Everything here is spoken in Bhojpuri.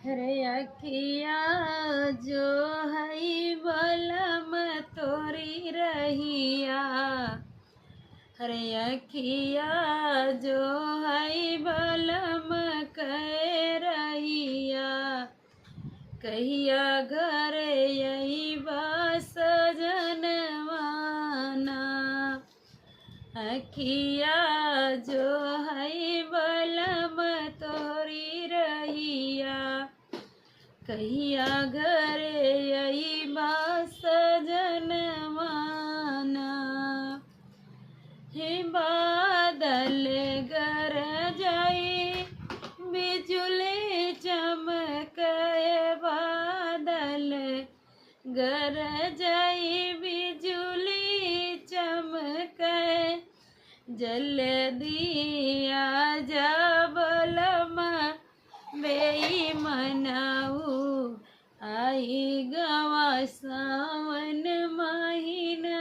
रे अखिया जो हई बलम तोरी रहिया, रे अखिया जो हई बलम कह रहिया, कहिया घरे अइबा सजनवाना। अखिया जो हई बलम तोरी रहिया, कहिया घरे अइबा सजनवाना। हे बादल गरजाई बिजुली चमके, बादल गरजाई बिजुली चमके, जल्दी आजा बलमा बेईमानऊ, आई गवा सावन महीना।